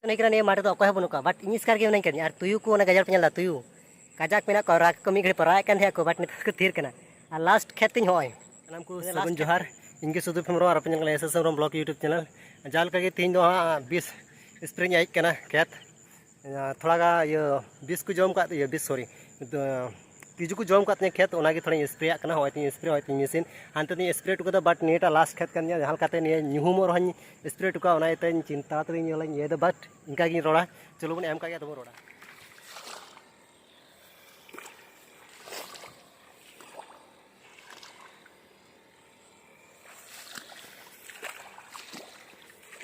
नहीं करना माटे तो अकोय बनुका बाट इन स्कार के नहीं करनी और तुयु को गजार पे नेला तुयु काजाक मेना को राग कमी घड़ी पराय कान है को बाट नित को थीर कना और लास्ट खेतिंग होय नाम को सगुन जोहार इनके सुदु फेमरो और अपन एसएसएम ब्लॉग यूट्यूब चैनल जाल का तीन दो 20 स्प्रिंग आई कना खेत थोड़ा गा ये 20 को जम का ये 20 सॉरी तीजू को जम का खेत ओनागे थोड़ा स्प्रे कना होय स्प्रे होय मशीन हानते स्प्रे टुका बाट नेटा लास्ट खेत कन जहां काते ने न्यूहुम और स्प्रे टुका ओनाते चिंता तो ये बाट इनका गी रोड़ा चलो बन एम का गया तो रोड़ा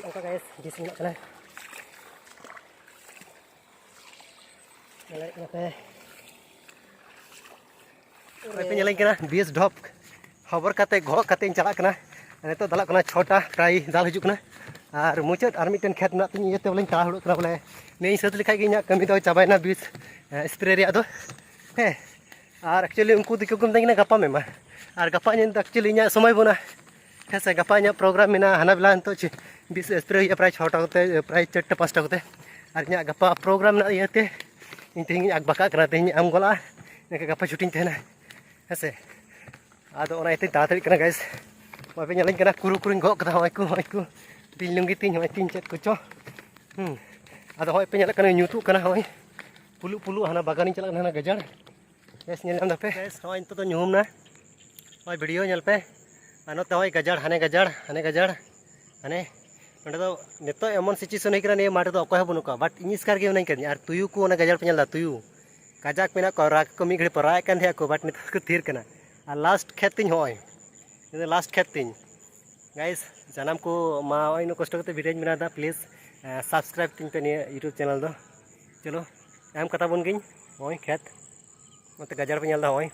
ओका गाइस दिस मिनट कना पे 20 ढोप खबर काते घोक काते चला कना नितो दला कना 6टा प्राय दाल हजु और मुचाद और मिटन खेत ना तीन ये बोले चला हुड़ बोले नहीं सत लिखा कि कमी तो चाबाना 20 स्प्रे रे दो हे और एक्चुअली उनको दिको को मतना गपा में मा और गपा एक्चुअली समय बना है से गपा प्रोग्राम में हाना बेला तो 20 स्प्रे प्राय 6टा होते प्राय 4टा 5टा होते और गपा प्रोग्राम ना इते इन तेज आग बाका तेज आम गोला गपा छुट्टी तहना है से आदो ताड़ी गाइस पे कुरु कुरुन गक को तीन लुंगी तीन तीन चेक को चो आदो पे यूतु हई पुलु पुलु हाना बागानी चलना गजार गैस पे गैस हई तो नुम ना हई वीडियो पे नोते हई गजार हाने गजार हाने नित एमन सिचुएशन होना माटे तो अकोय बनुका बाट इन स्कार के नहीं करनी और तुयु को गजार पे तुयु काजाक मेना को राग कमी घड़ी पराय कान को बाट नित को थीर कना और लास्ट खेत तीन हई लास्ट खेत तीन गाइस जानम को मा इन कष्ट करते वीडियो बना प्लीज सब्सक्राइब तीन पे यूट्यूब चैनल दो चलो एम कथा बन गई हई खेत मत गजार पे हई